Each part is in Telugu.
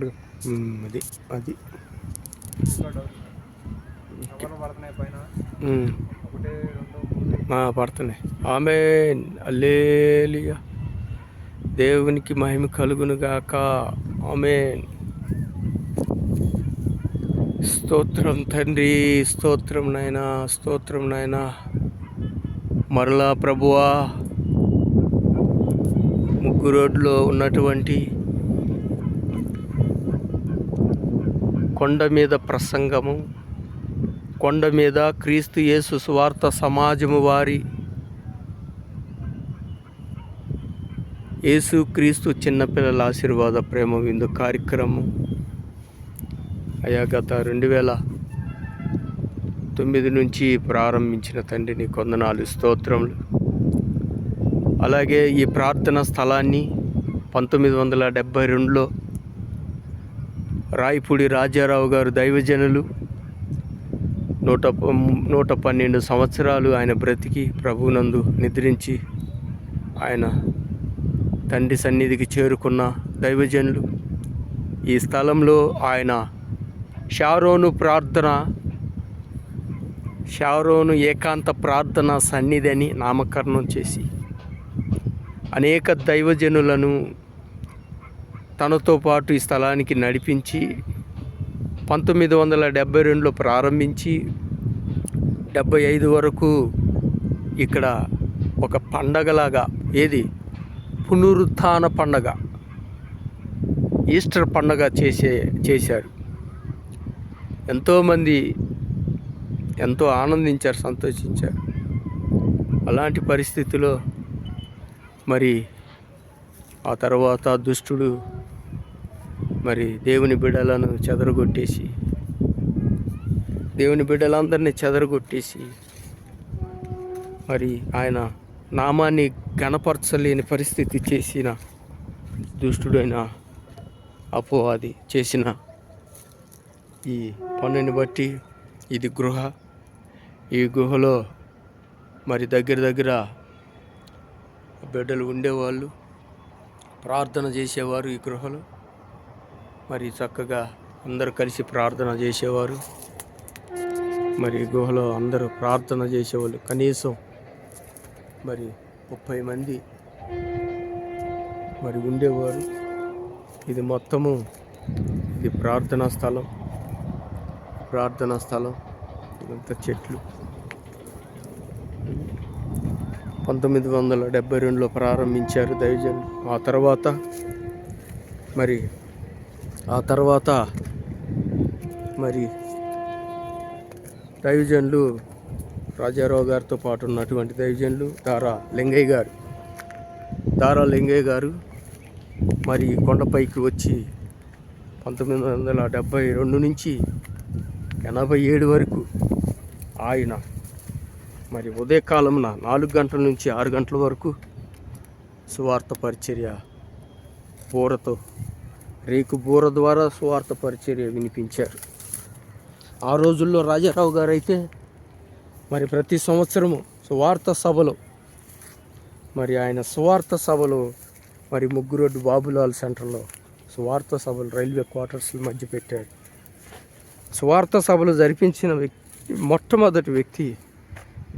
అడుగు. అది అది పడుతున్నాయి. ఆమేన్, హల్లెలూయా. దేవునికి మహిమ కలుగును గాక. ఆమేన్. స్తోత్రం తండ్రి, స్తోత్రం నాయనా, స్తోత్రం నాయనా. మరలా ప్రభువా, ముగ్గు రోడ్లో ఉన్నటువంటి కొండ మీద ప్రసంగము, కొండ మీద క్రీస్తు యేసు సువార్త సమాజము వారి యేసు క్రీస్తు చిన్నపిల్లల ఆశీర్వాద ప్రేమ విందు కార్యక్రమం అయా గత 2009 నుంచి ప్రారంభించిన తండ్రి నీ కొందనాలు, స్తోత్రములు. అలాగే ఈ ప్రార్థనా స్థలాన్ని 1972లో రాయపూడి రాజారావు గారు దైవజనులు 112 సంవత్సరాలు ఆయన బ్రతికి ప్రభువునందు నిద్రించి ఆయన తండ్రి సన్నిధికి చేరుకున్న దైవజనులు. ఈ స్థలంలో ఆయన షారోను ఏకాంత ప్రార్థన సన్నిధి అని నామకరణం చేసి అనేక దైవజనులను తనతో పాటు ఈ స్థలానికి నడిపించి 1972లో ప్రారంభించి 75 వరకు ఇక్కడ ఒక పండగలాగా, ఏది పునరుత్థాన పండగ, ఈస్టర్ పండగ చేశారు. ఎంతోమంది ఎంతో ఆనందించారు, సంతోషించారు. అలాంటి పరిస్థితిలో మరి ఆ తర్వాత దుష్టుడు మరి దేవుని బిడ్డలందరినీ చెదరగొట్టేసి మరి ఆయన నామాన్ని ఘనపరచలేని పరిస్థితి చేసిన దుష్టుడైన అపవాది చేసిన ఈ పనుని బట్టి ఇది గృహ. ఈ గుహలో మరి దగ్గర బిడ్డలు ఉండేవాళ్ళు, ప్రార్థన చేసేవారు. ఈ గృహలో మరి చక్కగా అందరూ కలిసి ప్రార్థన చేసేవారు. మరి గుహలో అందరూ ప్రార్థన చేసేవాళ్ళు. కనీసం మరి 30 మంది మరి ఉండేవారు. ఇది మొత్తము ఇది ప్రార్థనా స్థలం. ఇదంతా చెట్లు. 1972లో ప్రారంభించారు దైవజనులు. ఆ తర్వాత మరి దైవజనులు రాజారావు గారితో పాటు ఉన్నటువంటి దైవజనులు దారా లింగయ్య గారు మరి కొండపైకి వచ్చి 1972 నుంచి 87 వరకు ఆయన మరి ఉదయకాలంన 4 గంటల నుంచి 6 గంటల వరకు సువార్త పరిచర్య రేకు బూర ద్వారా సువార్త పరిచర్య వినిపించారు. ఆ రోజుల్లో రాజారావు గారు అయితే మరి ప్రతి సంవత్సరము సువార్త సభలో మరి ముగ్గురోడ్డు బాబులాల్ సెంటర్లో సువార్త సభలు రైల్వే క్వార్టర్స్ల మధ్య పెట్టాడు. సువార్త సభలు జరిపించిన మొట్టమొదటి వ్యక్తి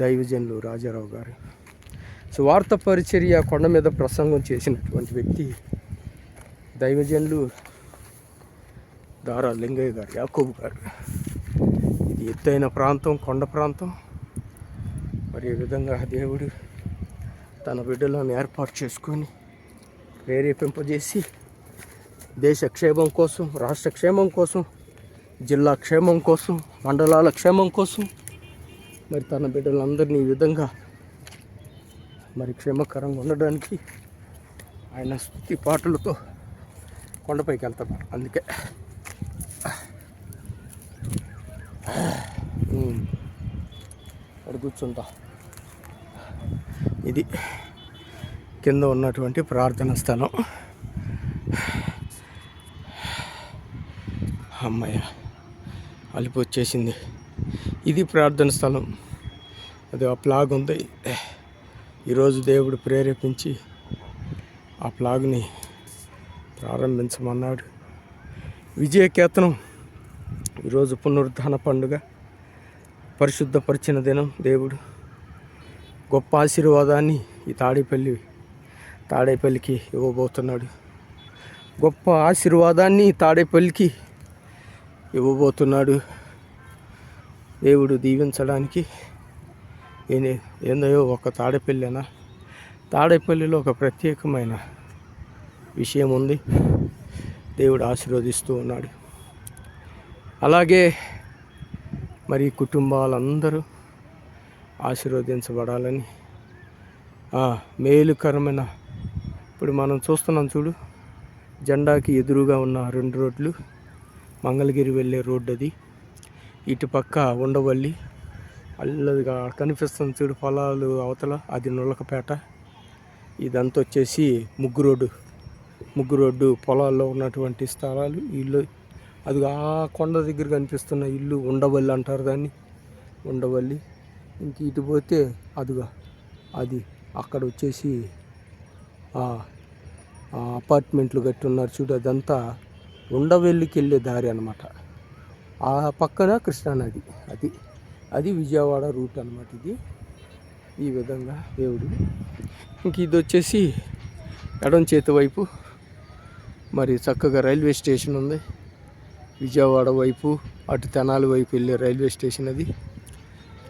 దైవజనులు రాజారావు గారు. సువార్త పరిచర్య కొండ మీద ప్రసంగం చేసినటువంటి వ్యక్తి దైవజనులు దారా లింగయ్య గారు, యాకోబు గారు. ఇది ఎత్తైన ప్రాంతం, కొండ ప్రాంతం. మరి ఈ విధంగా దేవుడు తన బిడ్డలను ఏర్పాటు చేసుకొని ప్రేరేపింపజేసి దేశ క్షేమం కోసం, రాష్ట్ర క్షేమం కోసం, జిల్లా క్షేమం కోసం, మండలాల క్షేమం కోసం మరి తన బిడ్డలందరినీ ఈ విధంగా మరి క్షేమకరంగా ఉండడానికి ఆయన స్తుతి పాటలతో కొండపైకి వెళ్తాడు. అందుకే అక్కడ కూర్చుంటా. ఇది కింద ఉన్నటువంటి ప్రార్థన స్థలం. అమ్మయ్య, అలిపి వచ్చేసింది. ఇది ప్రార్థన స్థలం. అది ఆ ప్లాగ్ ఉంది. ఈరోజు దేవుడు ప్రేరేపించి ఆ ప్లాగ్ని ప్రారంభించమన్నాడు. విజయకేతనం. ఈరోజు పునరుద్ధాన పండుగ, పరిశుద్ధపరిచిన దినం. దేవుడు గొప్ప ఆశీర్వాదాన్ని ఈ తాడేపల్లికి ఇవ్వబోతున్నాడు. గొప్ప ఆశీర్వాదాన్ని తాడేపల్లికి ఇవ్వబోతున్నాడు. దేవుడు దీవించడానికి ఏందో ఒక తాడేపల్లిలో ఒక ప్రత్యేకమైన విషయం ఉంది. దేవుడు ఆశీర్వదిస్తూ ఉన్నాడు. అలాగే మరి కుటుంబాలందరూ ఆశీర్వదించబడాలని, మేలుకరమైన, ఇప్పుడు మనం చూస్తున్నాం చూడు, జెండాకి ఎదురుగా ఉన్న 2 రోడ్లు, మంగళగిరి వెళ్ళే రోడ్డు అది. ఇటుపక్క ఉండవల్లి, అల్లదిగా కనిపిస్తుంది చూడు పొలాలు అవతల, అది నులకపేట. ఇదంతా వచ్చేసి ముగ్గు రోడ్డు పొలాల్లో ఉన్నటువంటి స్థలాలు, ఇల్లు. అది ఆ కొండ దగ్గర కనిపిస్తున్న ఇల్లు ఉండవల్లి అంటారు దాన్ని, ఉండవల్లి. ఇంక ఇటు పోతే అది అక్కడ వచ్చేసి అపార్ట్మెంట్లు కట్టి ఉన్నారు చూడు, అదంతా ఉండవల్లికి వెళ్ళే దారి అన్నమాట. ఆ పక్కన కృష్ణానది, అది విజయవాడ రూట్ అన్నమాట. ఈ విధంగా దేవుడు. ఇంక ఇది వచ్చేసి ఎడం చేతి వైపు మరి చక్కగా రైల్వే స్టేషన్ ఉంది. విజయవాడ వైపు, అటు తెనాలి వైపు వెళ్ళే రైల్వే స్టేషన్ అది.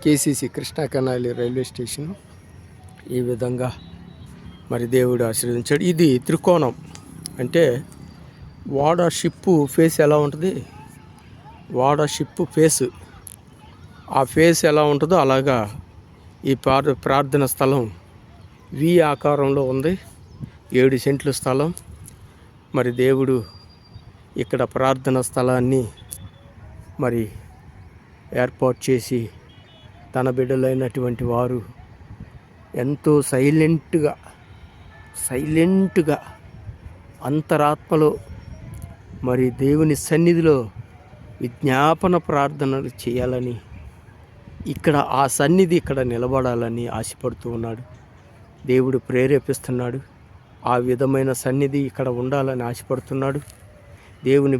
KCC Krishna canal railway station. ఈ విధంగా మరి దేవుడు ఆశీర్వదించాడు. ఇది త్రికోణం అంటే వాడ షిప్పు ఫేస్ ఎలా ఉంటుంది, వాడ షిప్పు ఫేసు, ఆ ఫేస్ ఎలా ఉంటుందో అలాగా ఈ ప్రార్థన స్థలం వి ఆకారంలో ఉంది. 7 సెంట్ల స్థలం. మరి దేవుడు ఇక్కడ ప్రార్థన స్థలాన్ని మరి ఏర్పాటు చేసి తన బిడ్డలైనటువంటి వారు ఎంతో సైలెంట్గా అంతరాత్మలో మరి దేవుని సన్నిధిలో విజ్ఞాపన ప్రార్థనలు చేయాలని, ఇక్కడ ఆ సన్నిధి ఇక్కడ నిలబడాలని ఆశపడుతూ ఉన్నాడు. దేవుడు ప్రేరేపిస్తున్నాడు. ఆ విధమైన సన్నిధి ఇక్కడ ఉండాలని ఆశపడుతున్నాడు. దేవుని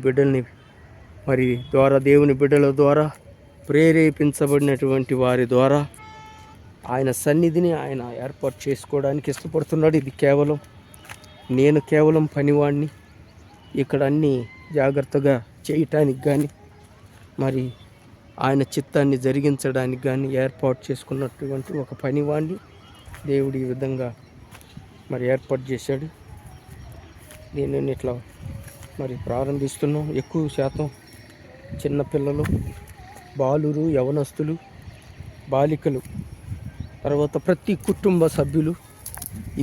బిడ్డల ద్వారా ప్రేరేపించబడినటువంటి వారి ద్వారా ఆయన సన్నిధిని ఆయన ఏర్పాటు చేసుకోవడానికి ఇష్టపడుతున్నాడు. నేను కేవలం పనివాడిని, ఇక్కడ అన్నీ జాగ్రత్తగా చేయటానికి కానీ మరి ఆయన చిత్తాన్ని జరిగించడానికి కానీ ఏర్పాటు చేసుకున్నటువంటి ఒక పనివాడిని దేవుడు ఈ విధంగా మరి ఏర్పాటు చేశాడు. నేను ఇట్లా మరి ప్రారంభిస్తున్నాం. ఎక్కువ శాతం చిన్నపిల్లలు, బాలురు, యవనస్తులు, బాలికలు, తర్వాత ప్రతి కుటుంబ సభ్యులు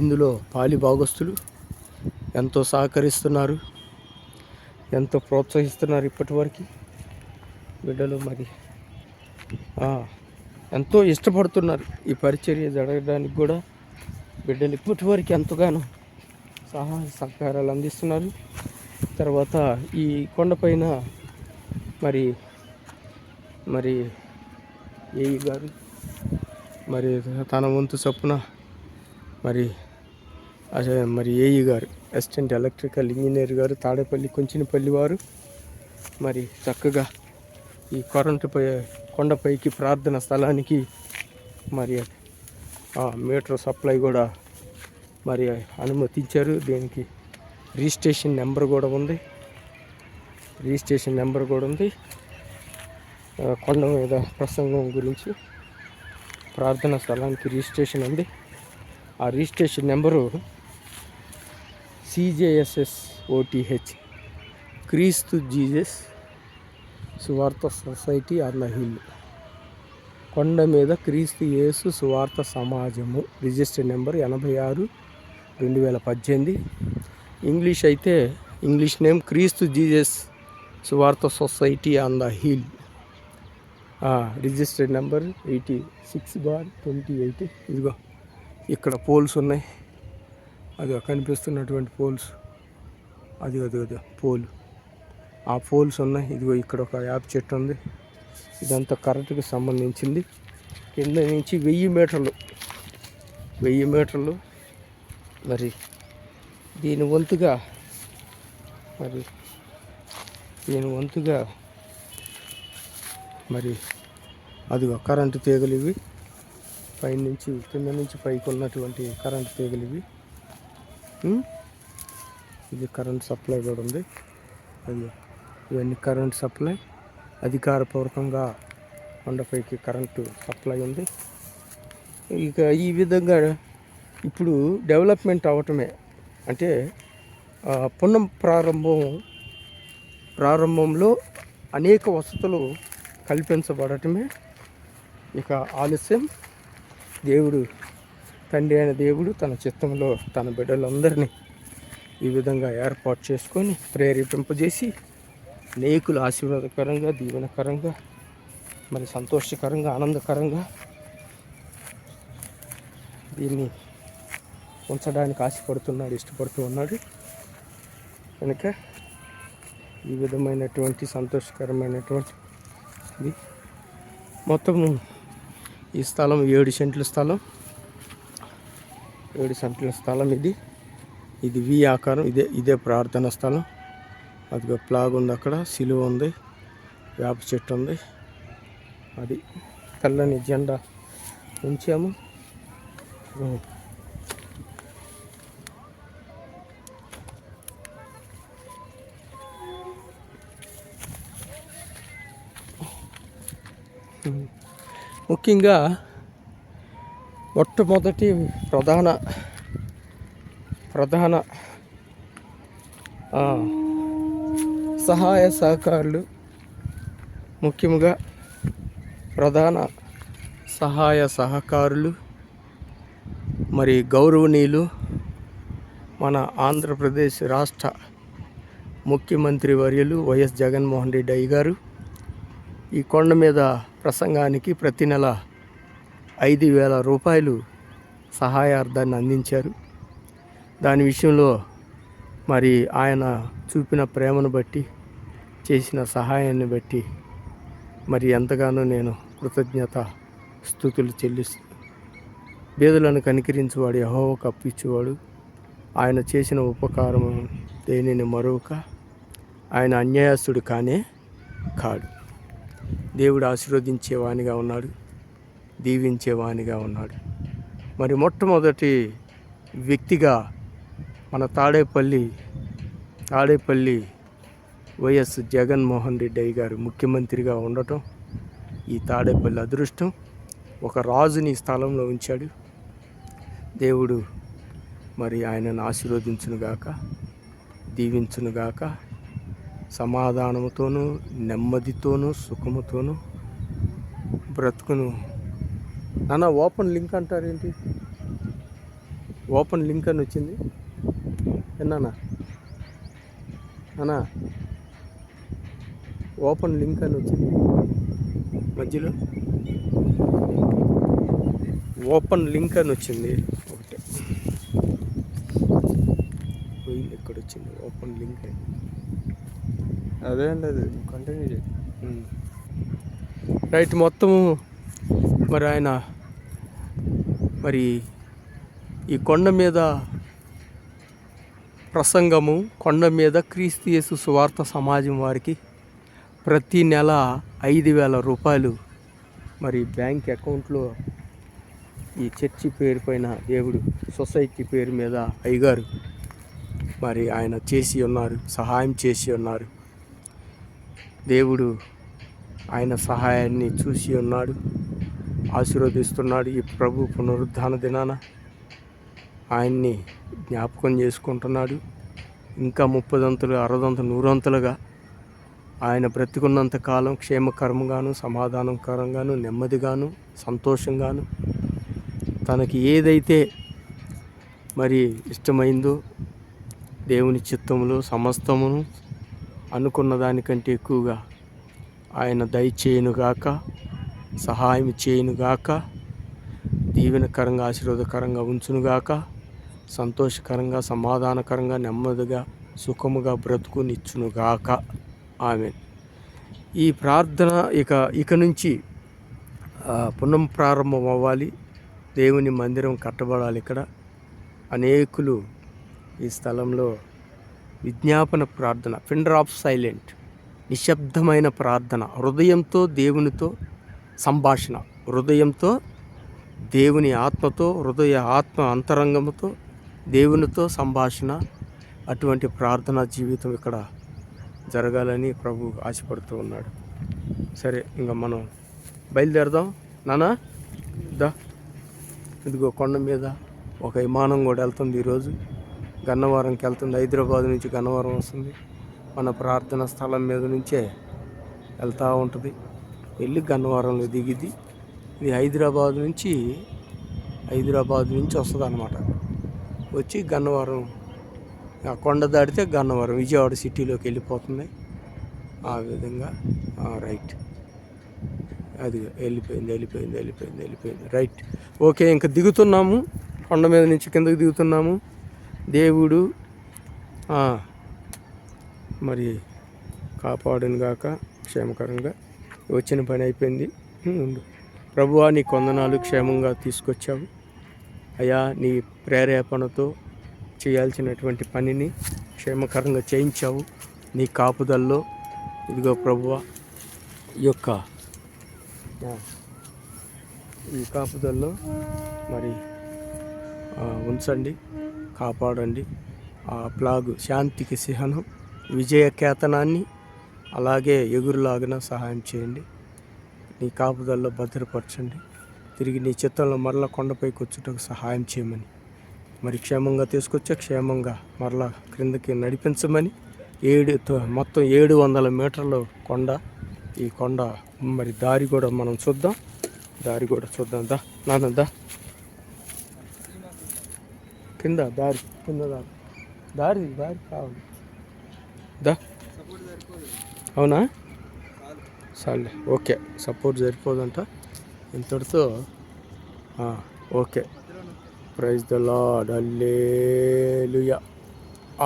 ఇందులో పాలిభాగస్తులు ఎంతో సహకరిస్తున్నారు, ఎంతో ప్రోత్సహిస్తున్నారు. ఇప్పటివరకు బిడ్డలు మరి ఎంతో ఇష్టపడుతున్నారు ఈ పరిచర్య జరగడానికి కూడా. బిడ్డలు ఇప్పటివరకు ఎంతగానో సహాయ సహకారాలు అందిస్తున్నారు. తర్వాత ఈ కొండపైన మరి ఏఈ గారు మరి తన వంతు చొప్పున మరి ఏఈ గారు, అసిస్టెంట్ ఎలక్ట్రికల్ ఇంజనీర్ గారు, తాడేపల్లి కొంచినపల్లి వారు మరి చక్కగా ఈ కొండపైకి ప్రార్థన స్థలానికి మరి మీటర్ సప్లై కూడా మరి అనుమతించారు. దీనికి రిజిస్ట్రేషన్ నెంబర్ కూడా ఉంది. కొండ మీద ప్రసంగం గురించి ప్రార్థన స్థలానికి రిజిస్ట్రేషన్ ఉంది. ఆ రిజిస్ట్రేషన్ నెంబరు CJSSOTH, క్రీస్తు జీసస్ సువార్త సొసైటీ ఆన్ ద హిల్, కొండ మీద క్రీస్తు యేసు సువార్త సమాజము. Register number 86/2018. ఇంగ్లీష్ నేమ్ క్రీస్తు జీసస్ సువార్త society on the hill. Registered number 86/28. ఇదిగో ఇక్కడ పోల్స్ ఉన్నాయి, అది కనిపిస్తున్నటువంటి పోల్స్, అది పోల్, ఆ పోల్స్ ఉన్నాయి. ఇదిగో ఇక్కడ ఒక యాప్ చెట్టు ఉంది. ఇదంతా కరెంటుకి సంబంధించింది. కింద నుంచి 1000 మీటర్లు మరి దీని వంతుగా మరి ఈయన వంతుగా మరి అదిగో కరెంటు తీగలు ఇవి, పైనుంచి కింద నుంచి పైకి ఉన్నటువంటి కరెంటు తీగలు ఇవి. ఇది కరెంట్ సప్లై కూడా ఉంది. అది ఇవన్నీ కరెంట్ సప్లై, అధికారపూర్వకంగా కొండపైకి కరెంటు సప్లై ఉంది. ఇక ఈ విధంగా ఇప్పుడు డెవలప్మెంట్ అవటమే, అంటే పున్నం ప్రారంభంలో అనేక వసతులు కల్పించబడటమే ఇక ఆలస్యం. దేవుడు, తండ్రి అయిన దేవుడు తన చిత్తంలో తన బిడ్డలందరినీ ఈ విధంగా ఏర్పాటు చేసుకొని ప్రేరేపింపజేసి అనేకులు ఆశీర్వాదకరంగా, దీవెనకరంగా, మరి సంతోషకరంగా, ఆనందకరంగా దీన్ని ఉంచడానికి ఆశపడుతున్నాడు, ఇష్టపడుతూ ఉన్నాడు. కనుక ఈ విధమైనటువంటి సంతోషకరమైనటువంటి ఇది మొత్తము ఈ స్థలం 7 సెంట్ల స్థలం, 7 సెంట్ల స్థలం. ఇది వి ఆకారం. ఇదే ప్రార్థన స్థలం. అదిగో ఫ్లాగ్ ఉంది, అక్కడ సిలువ ఉంది, వేప చెట్టు ఉంది, అది తెల్లని జెండా ఉంచాము. ముఖ్యంగా మొట్టమొదటి ప్రధాన సహాయ సహకారులు, ముఖ్యంగా ప్రధాన సహాయ సహకారులు మరి గౌరవనీయులు మన ఆంధ్రప్రదేశ్ రాష్ట్ర ముఖ్యమంత్రి వర్యులు వైఎస్ జగన్మోహన్ రెడ్డి అయ్యగారు ఈ కొండ మీద ప్రసంగానికి ప్రతి నెల 5,000 రూపాయలు సహాయార్థాన్ని అందించారు. దాని విషయంలో మరి ఆయన చూపిన ప్రేమను బట్టి, చేసిన సహాయాన్ని బట్టి మరి ఎంతగానో నేను కృతజ్ఞత స్తుతులు చెల్లిస్తూ, బేదలను కనికరించువాడు యెహోవాకు అప్పిచ్చువాడు, ఆయన చేసిన ఉపకారం దేనిని మరొక, ఆయన అన్యాయస్తుడు కానే కాడు. దేవుడు ఆశీర్వదించేవానిగా ఉన్నాడు, దీవించేవానిగా ఉన్నాడు. మరి మొట్టమొదటి వ్యక్తిగా మన తాడేపల్లి వైఎస్ జగన్మోహన్ రెడ్డి అయ్య గారు ముఖ్యమంత్రిగా ఉండటం ఈ తాడేపల్లి అదృష్టం. ఒక రాజుని స్థలంలో ఉంచాడు దేవుడు. మరి ఆయనను ఆశీర్వదించునుగాక, దీవించునుగాక, సమాధానముతోనూ, నెమ్మదితోనూ, సుఖముతోనూ బ్రతుకును. నాన్న ఓపెన్ లింక్ అంటారేంటి? ఓపెన్ లింక్ అని వచ్చింది ఎన్నానా? అన్నా ఓపెన్ లింక్ అని వచ్చింది మధ్యలో, ఓపెన్ లింక్ అని వచ్చింది ఒకటే. పోయింది, ఎక్కడ వచ్చింది ఓపెన్ లింక్ అని? అదే అండి, అది కంటిన్యూ చేయి. రైట్. మొత్తము మరి ఆయన మరి ఈ కొండ మీద ప్రసంగము, కొండ మీద క్రీస్తు యేసు సువార్త సమాజం వారికి ప్రతి నెల 5,000 రూపాయలు మరి బ్యాంక్ అకౌంట్లో ఈ చర్చి పేరు పైన దేవుడు సొసైటీ పేరు మీద అయ్యగారు మరి ఆయన చేసి ఉన్నారు, సహాయం చేసి ఉన్నారు. దేవుడు ఆయన సహాయాన్ని చూసి ఉన్నాడు, ఆశీర్వదిస్తున్నాడు. ఈ ప్రభు పునరుద్ధాన దినాన ఆయన్ని జ్ఞాపకం చేసుకుంటున్నాడు. ఇంకా 30 60 100 ఆయన బ్రతికున్నంత కాలం క్షేమకరంగాను, సమాధానకరంగాను, నెమ్మదిగాను, సంతోషంగాను, తనకి ఏదైతే మరి ఇష్టమైందో దేవుని చిత్తములో సమస్తమును అనుకున్న దానికంటే ఎక్కువగా ఆయన దయచేయునుగాక, సహాయం చేయునుగాక, దీవెనకరంగా, ఆశీర్వాదకరంగా ఉంచునుగాక, సంతోషకరంగా, సమాధానకరంగా, నెమ్మదిగా, సుఖముగా బ్రతుకునిచ్చునుగాక. ఆమేన్. ఈ ప్రార్థన ఇక నుంచి పునః ప్రారంభం అవ్వాలి. దేవుని మందిరం కట్టబడాలి. ఇక్కడ అనేకులు ఈ స్థలంలో విజ్ఞాపన ప్రార్థన, ఫిండర్ ఆఫ్ సైలెంట్, నిశ్శబ్దమైన ప్రార్థన, హృదయంతో దేవునితో సంభాషణ, హృదయంతో దేవుని ఆత్మతో, ఆత్మ అంతరంగంతో దేవునితో సంభాషణ, అటువంటి ప్రార్థనా జీవితం ఇక్కడ జరగాలని ప్రభు ఆశపడుతూ ఉన్నాడు. సరే, ఇంకా మనం బయలుదేరదాం నానా. దా, ఇదిగో కొండ మీద ఒక విమానం కూడా వెళ్తుంది. ఈరోజు గన్నవరంకి వెళ్తుంది. హైదరాబాద్ నుంచి గన్నవరం వస్తుంది. మన ప్రార్థనా స్థలం మీద నుంచే వెళ్తూ ఉంటుంది. వెళ్ళి గన్నవరంలో దిగిద్ది. ఇది హైదరాబాద్ నుంచి వస్తుంది అన్నమాట. వచ్చి గన్నవరం, ఆ కొండ దాటితే గన్నవరం, విజయవాడ సిటీలోకి వెళ్ళిపోతుంది. ఆ విధంగా రైట్, అది వెళ్ళిపోయింది. Right, okay. ఇంకా దిగుతున్నాము, కొండ మీద నుంచి కిందకి దిగుతున్నాము. దేవుడు మరి కాపాడును గాక క్షేమకరంగా. వచ్చిన పని అయిపోయింది. ప్రభువా, నీ కొందనాలు క్షేమంగా తీసుకొచ్చావు అయ్యా. నీ ప్రేరేపణతో చేయాల్సినటువంటి పనిని క్షేమకరంగా చేయించావు నీ కాపుదల్లో. ఇదిగో ప్రభువా, ఈ కాపుదల్లో మరి ఉంచండి, కాపాడండి. ఆ ప్లాగు శాంతికి చిహ్నం, విజయ కేతనాన్ని అలాగే ఎగురులాగిన సహాయం చేయండి. నీ కాపుదల్లో భద్రపరచండి. తిరిగి నీ చిత్తంలో మరలా కొండపైకి వచ్చుటకు సహాయం చేయమని, మరి క్షేమంగా తీసుకొచ్చా క్షేమంగా మరలా క్రిందకి నడిపించమని. మొత్తం 700 మీటర్ల కొండ. ఈ కొండ మరి దారి కూడా మనం చూద్దాం. దా నాన్న, దా కింద దారి కావాలి. దా, అవునా? సరే, ఓకే. సపోర్ట్ సరిపోదంట ఇంతటితో. Okay, praise the lord, hallelujah.